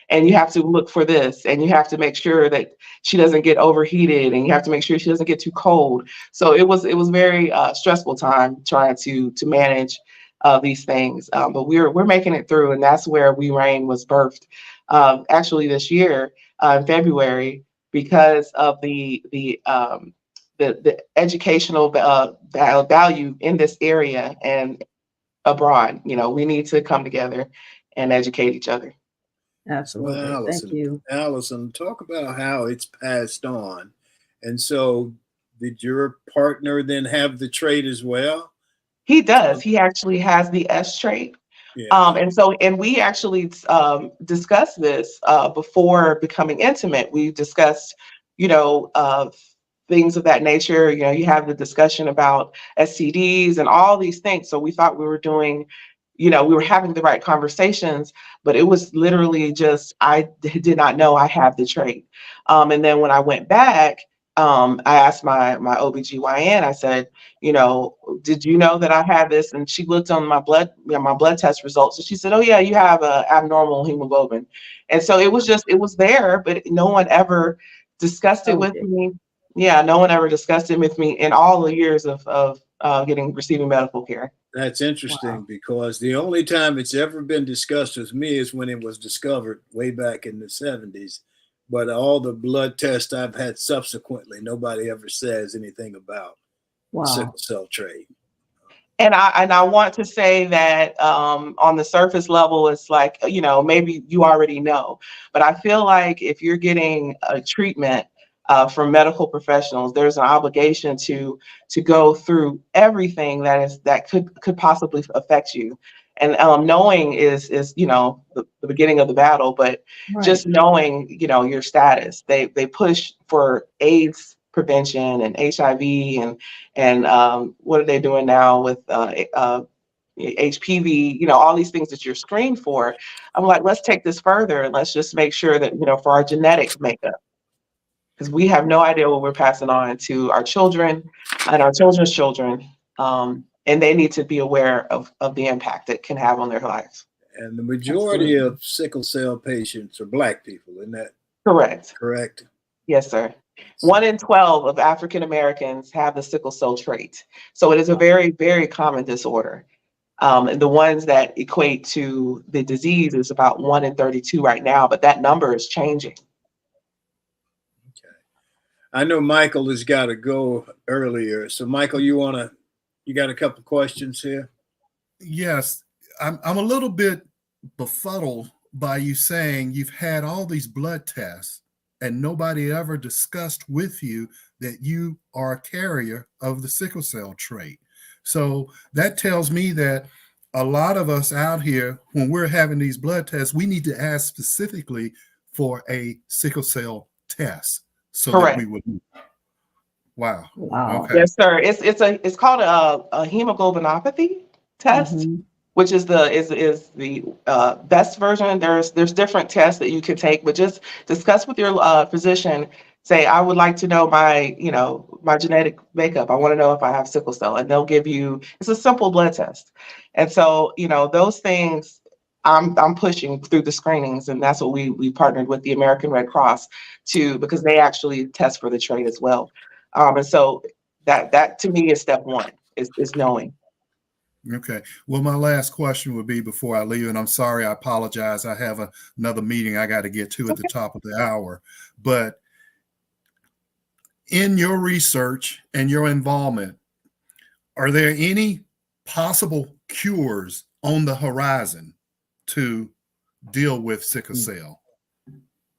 and you have to look for this and you have to make sure that she doesn't get overheated and you have to make sure she doesn't get too cold. So it was very stressful time trying to manage these things. But we're making it through, and that's where We Reign was birthed actually this year in February, because of the educational value in this area and abroad. We need to come together and educate each other. Absolutely. Well, Thank you. Allison, talk about how it's passed on. And so, did your partner then have the trait as well? He does. He actually has the S trait. Yeah. And we actually discussed this before becoming intimate. We discussed, things of that nature. You have the discussion about STDs and all these things. So we thought we were doing, we were having the right conversations, but it was literally just, I did not know I have the trait. And then when I went back, I asked my OBGYN, I said, did you know that I had this? And she looked on my blood test results, and she said, oh yeah, you have a abnormal hemoglobin. And so it was there, but no one ever discussed it with me. Yeah, no one ever discussed it with me in all the years of receiving medical care. That's interesting, because the only time it's ever been discussed with me is when it was discovered way back in the 70s. But all the blood tests I've had subsequently, nobody ever says anything about. Wow. sickle cell trait. And I want to say that on the surface level, it's like, maybe you already know, but I feel like if you're getting a treatment from medical professionals, there's an obligation to go through everything that could possibly affect you. And knowing is the beginning of the battle, but Right. just knowing your status. They push for AIDS prevention and HIV and what are they doing now with HPV, all these things that you're screened for. I'm like, let's take this further and let's just make sure that, for our genetic makeup, because we have no idea what we're passing on to our children and our children's children. And they need to be aware of the impact it can have on their lives. And the majority of sickle cell patients are Black people, isn't that Correct. correct? Yes, sir. 1 in 12 of African Americans have the sickle cell trait. So it is a very, very common disorder. And the ones that equate to the disease is about 1 in 32 right now, but that number is changing. Okay. I know Michael has got to go earlier. So Michael, you got a couple questions here? Yes. I'm a little bit befuddled by you saying you've had all these blood tests and nobody ever discussed with you that you are a carrier of the sickle cell trait. So that tells me that a lot of us out here, when we're having these blood tests, we need to ask specifically for a sickle cell test so Correct. that we would. Wow. Wow. Okay. Yes, sir. It's called a hemoglobinopathy test. Mm-hmm. Which is the best version. There's different tests that you can take, but just discuss with your physician. Say, I would like to know my genetic makeup. I want to know if I have sickle cell, and they'll give you. It's a simple blood test, and so those things. I'm pushing through the screenings, and that's what we partnered with the American Red Cross because they actually test for the trait as well. And so that to me is step one is knowing. Okay. Well, my last question would be before I leave, and I'm sorry, I apologize. I have another meeting I got to get to at the top of the hour. But in your research and your involvement, are there any possible cures on the horizon to deal with sickle cell?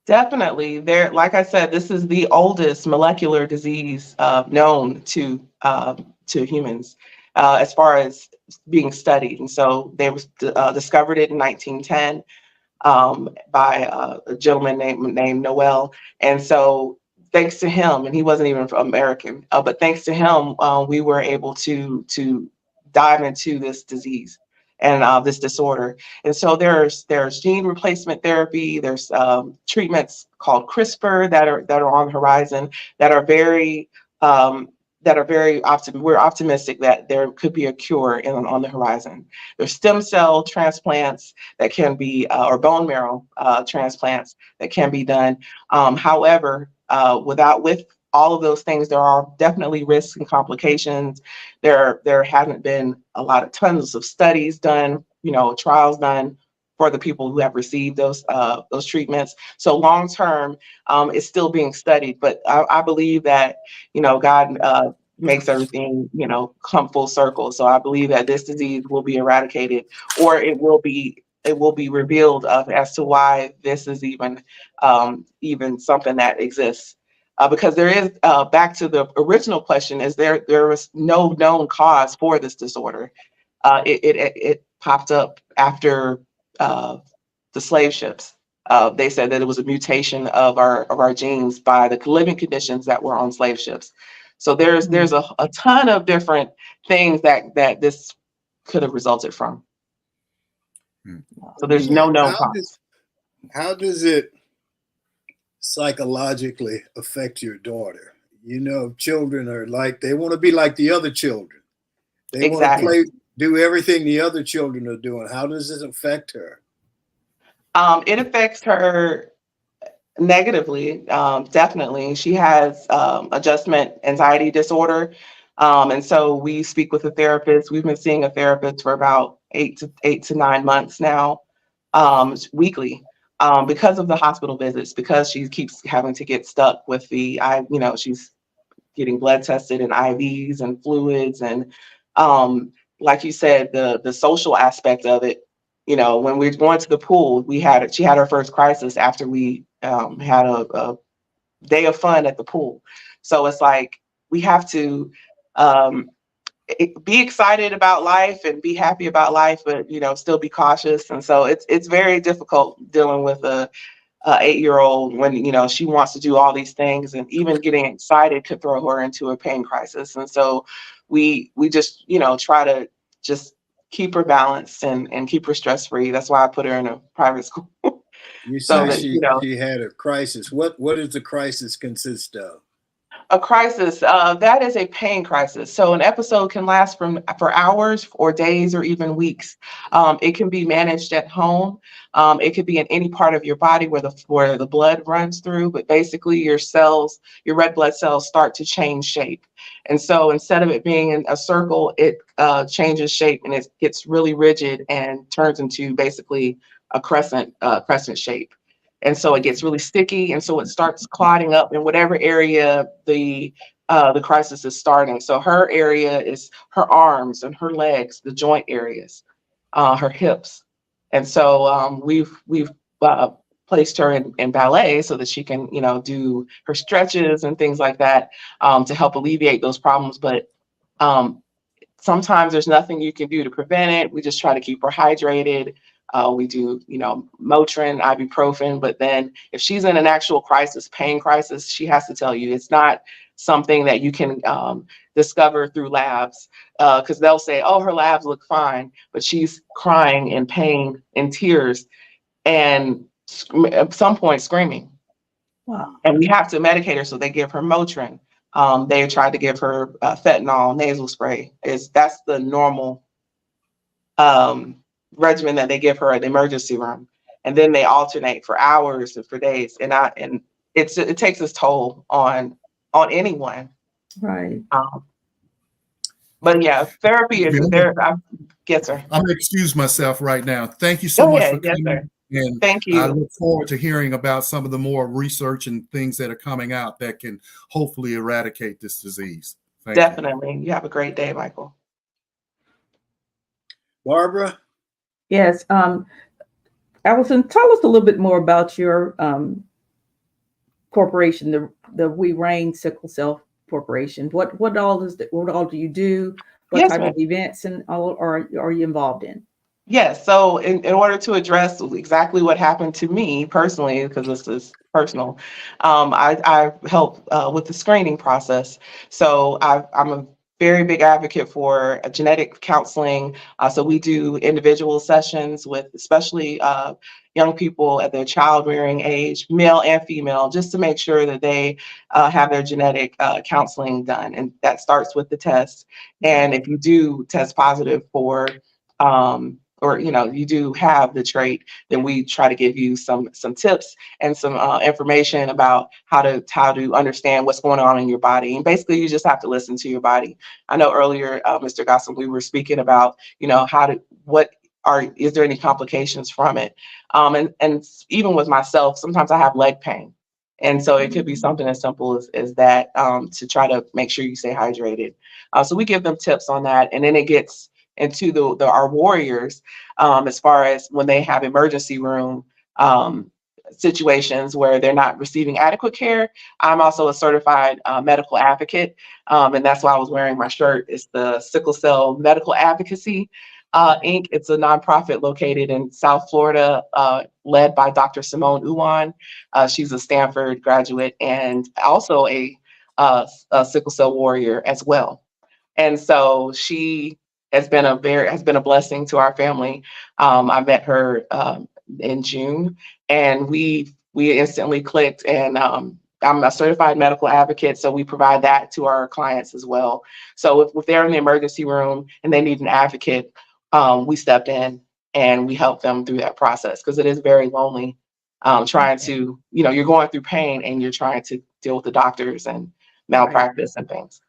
Definitely. Like I said, this is the oldest molecular disease known to humans as far as being studied. And so they discovered it in 1910 by a gentleman named Noel. And so thanks to him, and he wasn't even American, but thanks to him, we were able to dive into this disease and this disorder. And so there's gene replacement therapy. There's treatments called CRISPR that are on the horizon that are very we're optimistic that there could be a cure on the horizon. There's stem cell transplants that can be, or bone marrow transplants that can be done. However, with all of those things, there are definitely risks and complications. There haven't been tons of studies done, trials done for the people who have received those treatments. So long term, it's still being studied. But I believe that God makes everything come full circle. So I believe that this disease will be eradicated, or it will be revealed as to why this is even something that exists. Because there is back to the original question: is there was no known cause for this disorder? It popped up after the slave ships. They said that it was a mutation of our genes by the living conditions that were on slave ships. So there's a ton of different things that this could have resulted from. So there's no known cause. How does it psychologically affect your daughter? Children are they want to be like the other children. They want to do everything the other children are doing. How does it affect her? It affects her negatively, definitely. She has adjustment anxiety disorder. And so we speak with a therapist. We've been seeing a therapist for about 8 to 9 months now, weekly. Because of the hospital visits, because she keeps having to get stuck with she's getting blood tested and IVs and fluids. And like you said, the social aspect of it, you know, when we were going to the pool, she had her first crisis after we had a day of fun at the pool. So it's like we have to be excited about life and be happy about life, but you know, still be cautious. And so it's very difficult dealing with a 8-year-old when, you know, she wants to do all these things, and even getting excited could throw her into a pain crisis. And so we just, you know, try to just keep her balanced and keep her stress free. That's why I put her in a private school. You So say that, you know, she had a crisis. What does the crisis consist of? a crisis, that is a pain crisis. So an episode can last for hours or days or even weeks. It can be managed at home. It could be in any part of your body where the blood runs through, but basically your red blood cells start to change shape. And so instead of it being in a circle, it changes shape, and it gets really rigid and turns into basically a crescent shape. And so it gets really sticky, and so it starts clotting up in whatever area the crisis is starting. So her area is her arms and her legs, the joint areas, her hips. And so we've placed her in ballet so that she can, you know, do her stretches and things like that, to help alleviate those problems. But sometimes there's nothing you can do to prevent it. We just try to keep her hydrated. We do, you know, Motrin, ibuprofen, but then if she's in an actual crisis, pain crisis, she has to tell you. It's not something that you can discover through labs, because they'll say, oh, her labs look fine, but she's crying in pain, in tears, and at some point screaming. Wow. And we have to medicate her, so they give her Motrin. They tried to give her fentanyl nasal spray. That's the normal regimen that they give her at the emergency room, and then they alternate for hours and for days, and it takes its toll on anyone. Right. But yeah, therapy is there. Yes, sir. I'm going to excuse myself right now. Thank you so Go much ahead. for Yes, coming. sir. And Thank you. I look forward to hearing about some of the more research and things that are coming out that can hopefully eradicate this disease. Thank Definitely. You have a great day, Michael. Barbara? Yes. Allison, tell us a little bit more about your corporation, the We Reign Sickle Cell Corporation. What all do you do? What Yes, type ma'am. of events and all are you involved in? Yes. So in order to address exactly what happened to me personally, because this is personal, I help with the screening process. So I'm a very big advocate for genetic counseling. So we do individual sessions with especially young people at their child rearing age, male and female, just to make sure that they have their genetic counseling done. And that starts with the test. And if you do test positive for or you know you do have the trait, then we try to give you some tips and some information about how to understand what's going on in your body. And basically you just have to listen to your body. I know earlier, Mr. Gossam, we were speaking about, you know, is there any complications from it? And even with myself, sometimes I have leg pain. And so it could be something as simple as that, to try to make sure you stay hydrated. So we give them tips on that. And then it gets into our warriors, as far as when they have emergency room situations where they're not receiving adequate care. I'm also a certified medical advocate, and that's why I was wearing my shirt. It's the Sickle Cell Medical Advocacy Inc. It's a nonprofit located in South Florida, led by Dr. Simone Uwan. She's a Stanford graduate and also a sickle cell warrior as well. And so she has been a blessing to our family. I met her in June, and we instantly clicked. And I'm a certified medical advocate, so we provide that to our clients as well. So if they're in the emergency room and they need an advocate, we step in and we help them through that process, because it is very lonely, trying to, you know, you're going through pain and you're trying to deal with the doctors and malpractice and things.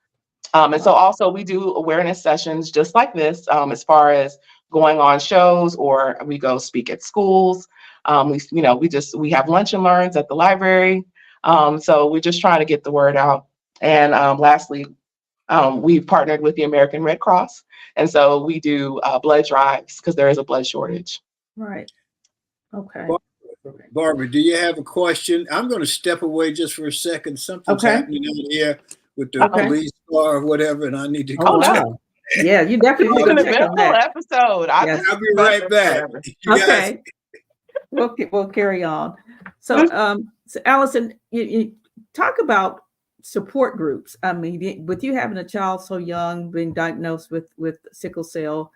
And so also we do awareness sessions just like this, as far as going on shows, or we go speak at schools. We have lunch and learns at the library. So we're just trying to get the word out And lastly, we've partnered with the American Red Cross. And so we do blood drives because there is a blood shortage. Right. Okay. Barbara, do you have a question? I'm going to step away just for a second. Something's Okay. happening out here with the Okay. police car or whatever, and I need to Oh, go check. wow. Yeah, you definitely need It's to an go check on eventful that. episode. Yes. I'll be right back. You guys. Okay. We'll carry on. So, so Allison, you talk about support groups. I mean, with you having a child so young, being diagnosed with sickle cell,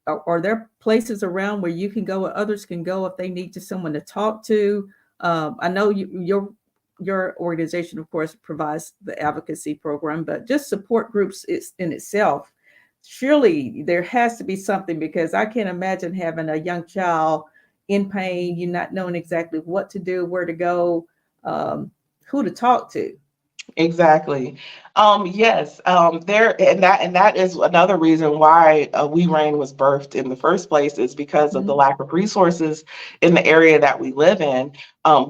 are there places around where you can go or others can go if they need to someone to talk to? I know your organization, of course, provides the advocacy program, but just support groups is in itself. Surely there has to be something, because I can't imagine having a young child in pain, you not knowing exactly what to do, where to go, who to talk to. Exactly. Yes. There and that is another reason why We Rain was birthed in the first place, is because of the lack of resources in the area that we live in.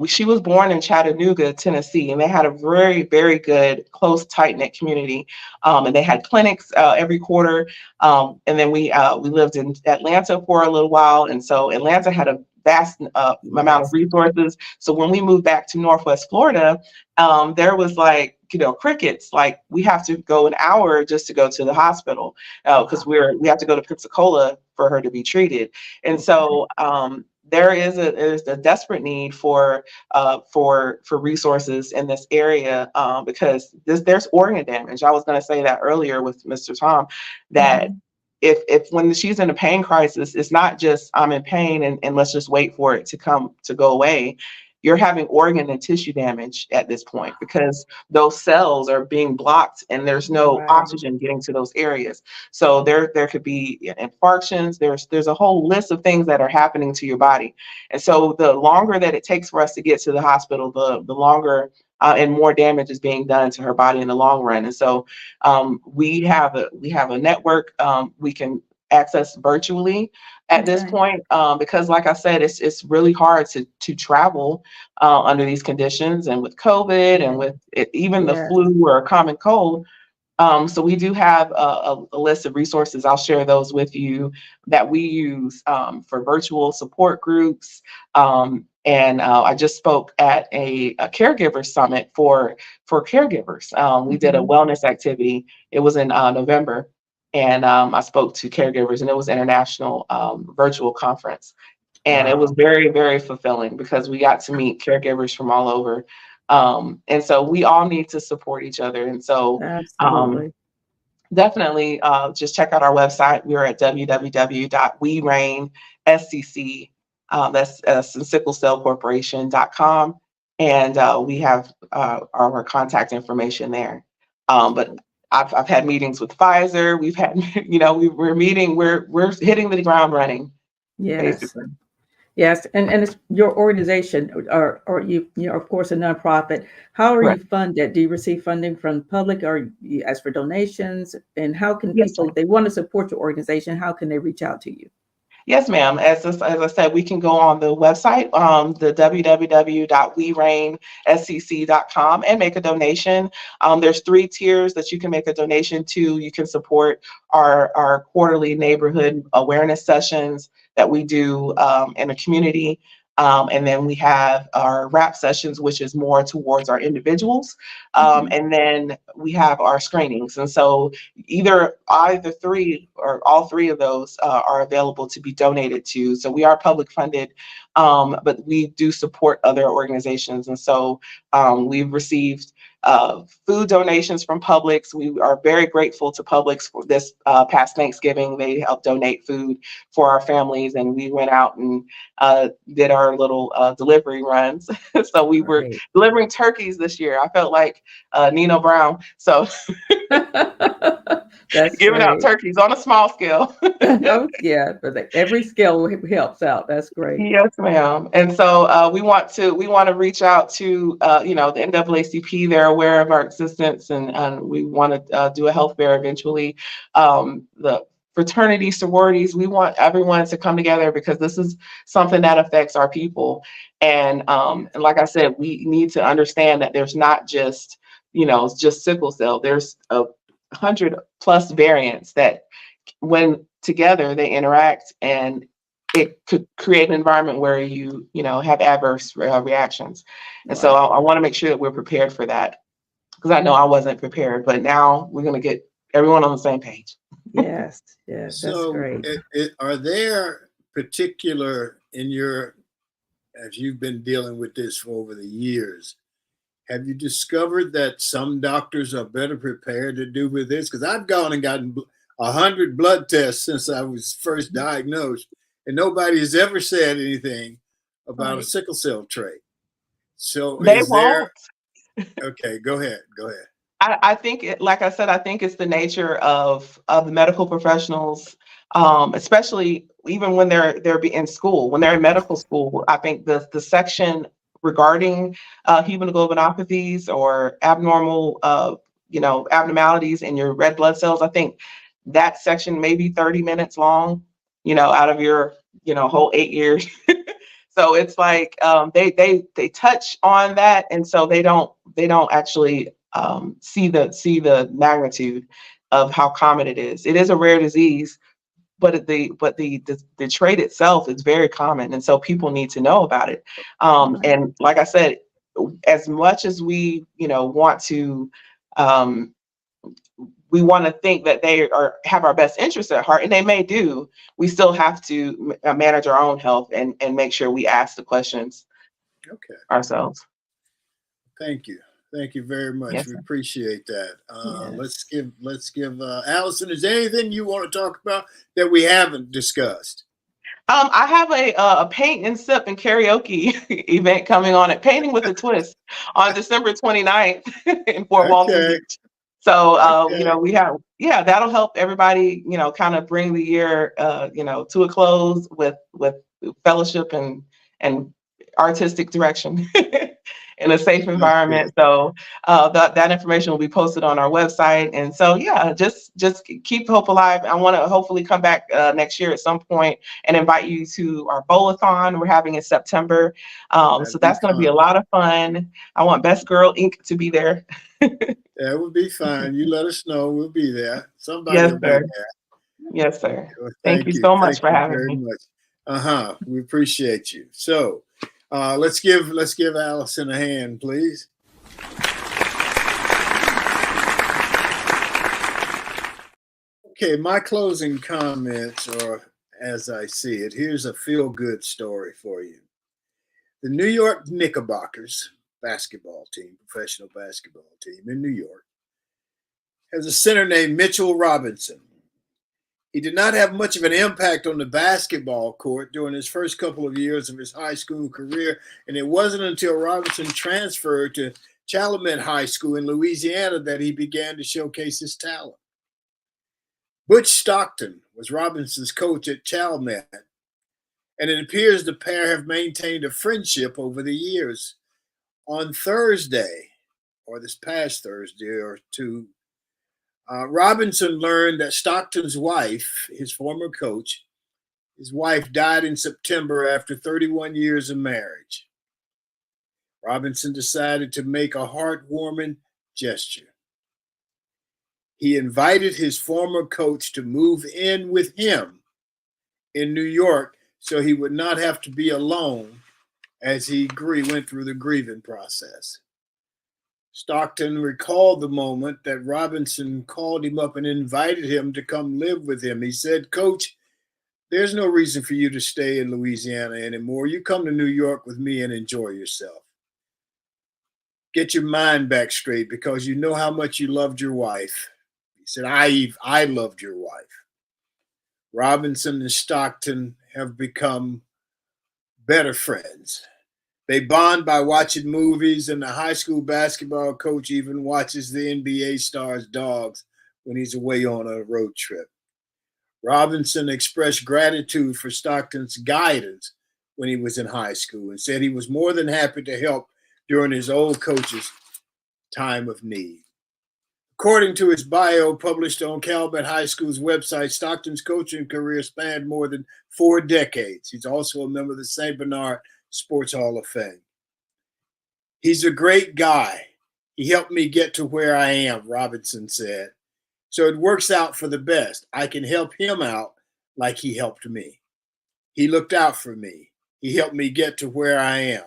She was born in Chattanooga, Tennessee, and they had a very, very good, close, tight knit community. And they had clinics every quarter. And then we lived in Atlanta for a little while, and so Atlanta had a vast amount of resources. So when we moved back to Northwest Florida, there was like, crickets. Like, we have to go an hour just to go to the hospital because we have to go to Pensacola for her to be treated. And so there is a desperate need for resources in this area because there's organ damage. I was going to say that earlier with Mr. Thom, that if when she's in a pain crisis, it's not just I'm in pain and let's just wait for it to go away. You're having organ and tissue damage at this point because those cells are being blocked and there's no oxygen getting to those areas. So there could be infarctions. There's a whole list of things that are happening to your body. And so the longer that it takes for us to get to the hospital, the longer and more damage is being done to her body in the long run. And so we have a network we can access virtually at this point because, like I said, it's really hard to travel under these conditions, and with COVID and with even the flu or a common cold. So we do have a list of resources. I'll share those with you that we use for virtual support groups. And I just spoke at a caregiver summit for caregivers. We did a wellness activity. It was in November. And I spoke to caregivers, and it was an international virtual conference. And it was very, very fulfilling because we got to meet caregivers from all over. And so we all need to support each other. And so definitely just check out our website. We're at www.werainscc, that's sicklecellcorporation.com. And we have our contact information there. But I've had meetings with Pfizer. We've had, we're hitting the ground running. Basically. Yes, and it's your organization, or you're of course a nonprofit. How are you funded? Do you receive funding from the public, or you ask for donations? And how can people, if they want to support your organization, how can they reach out to you? Yes, ma'am. As I said, we can go on the website, the www.werainscc.com, and make a donation. There's 3 tiers that you can make a donation to. You can support our quarterly neighborhood awareness sessions that we do in a community. And then we have our wrap sessions, which is more towards our individuals. And then we have our screenings. And so either 3 or all 3 of those are available to be donated to. So we are public funded, but we do support other organizations. And so we've received food donations from Publix. We are very grateful to Publix for this past Thanksgiving. They helped donate food for our families, and we went out and did our little delivery runs. So we were delivering turkeys this year. I felt like Nino Brown. So that's giving out turkeys on a small scale. Yeah, but every scale helps out. That's great. Yes, ma'am. And so we want to reach out to the NAACP. They're aware of our existence, and we want to do a health fair eventually. The fraternity, sororities, we want everyone to come together because this is something that affects our people. And like I said, we need to understand that there's not just just sickle cell. There's 100+ variants that, when together, they interact, and it could create an environment where you have adverse reactions. And so I want to make sure that we're prepared for that, because I know I wasn't prepared, but now we're going to get everyone on the same page. Yes, yes, that's So, great. are there particular as you've been dealing with this for over the years, have you discovered that some doctors are better prepared to do with this? Because I've gone and gotten 100 blood tests since I was first diagnosed, and nobody has ever said anything about a sickle cell trait. So They won't. Okay, go ahead. I think, like I said, I think it's the nature of the medical professionals, especially even when they're in school, when they're in medical school. I think the section regarding hemoglobinopathies or abnormal, abnormalities in your red blood cells, I think that section may be 30 minutes long, out of your, whole 8 years. So it's like they touch on that, and so they don't actually see the magnitude of how common it is. It is a rare disease, but the trait itself is very common, and so people need to know about it. And like I said, as much as we want to, we want to think that they have our best interests at heart, and they may do. We still have to manage our own health and make sure we ask the questions ourselves. Thank you very much. Yes, we sir. appreciate that. Yes. Let's give Allison, is there anything you want to talk about that we haven't discussed? I have a paint and sip and karaoke event coming on at Painting with a Twist on December 29th in Fort Walton Beach. So, we have, that'll help everybody, kind of bring the year, to a close with fellowship and artistic direction in a safe environment. So that information will be posted on our website. And so, just keep hope alive. I want to hopefully come back next year at some point and invite you to our bowl-a-thon we're having in September. So that's going to be a lot of fun. I want Best Girl Inc. to be there. That would be fine. You let us know. We'll be there. Somebody Yes, will be sir. there. Yes, sir. Well, Thank you so much for having very me. much. We appreciate you. So let's give Allison a hand, please. Okay, my closing comments are, as I see it, here's a feel-good story for you. The New York Knickerbockers basketball team, professional basketball team in New York, has a center named Mitchell Robinson. He did not have much of an impact on the basketball court during his first couple of years of his high school career, and it wasn't until Robinson transferred to Chalmette High School in Louisiana that he began to showcase his talent. Butch Stockton was Robinson's coach at Chalmette, and it appears the pair have maintained a friendship over the years. On Thursday, or this past Thursday or two, Robinson learned that Stockton's wife, his former coach, his wife died in September after 31 years of marriage. Robinson decided to make a heartwarming gesture. He invited his former coach to move in with him in New York so he would not have to be alone as he went through the grieving process. Stockton recalled the moment that Robinson called him up and invited him to come live with him. He said, "Coach, there's no reason for you to stay in Louisiana anymore. You come to New York with me and enjoy yourself. Get your mind back straight because you know how much you loved your wife." He said, I loved your wife. Robinson and Stockton have become better friends. They bond by watching movies, and the high school basketball coach even watches the NBA star's dogs when he's away on a road trip. Robinson expressed gratitude for Stockton's guidance when he was in high school and said he was more than happy to help during his old coach's time of need. According to his bio published on Chalmette High School's website, Stockton's coaching career spanned more than 4 decades. He's also a member of the St. Bernard Sports Hall of Fame. He's a great guy, He helped me get to where I am, Robinson said. So it works out for the best. I can help him out like he helped me. He looked out for me. He helped me get to where I am.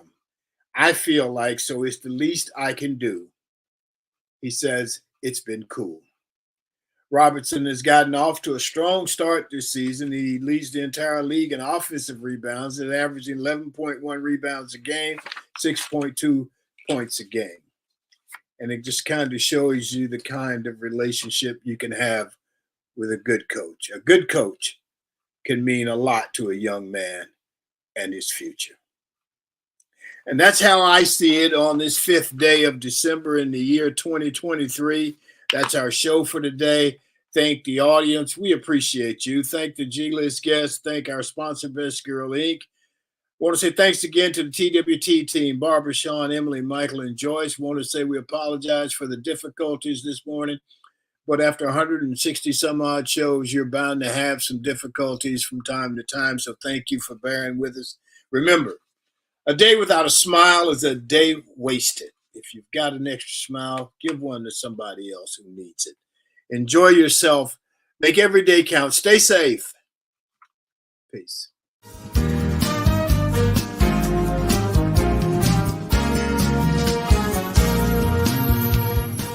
I feel like so it's the least I can do. He says, it's been cool. Robertson has gotten off to a strong start this season. He leads the entire league in offensive rebounds at averaging 11.1 rebounds a game, 6.2 points a game. And it just kind of shows you the kind of relationship you can have with a good coach. A good coach can mean a lot to a young man and his future. And that's how I see it on this 5th day of December in the year 2023. That's our show for today. Thank the audience. We appreciate you. Thank the G-List guests. Thank our sponsor, Best Girl Inc. Want to say thanks again to the TWT team, Barbara, Sean, Emily, Michael, and Joyce. Want to say we apologize for the difficulties this morning, but after 160 some odd shows, you're bound to have some difficulties from time to time. So thank you for bearing with us. Remember, a day without a smile is a day wasted. If you've got an extra smile, give one to somebody else who needs it. Enjoy yourself. Make every day count. Stay safe. Peace.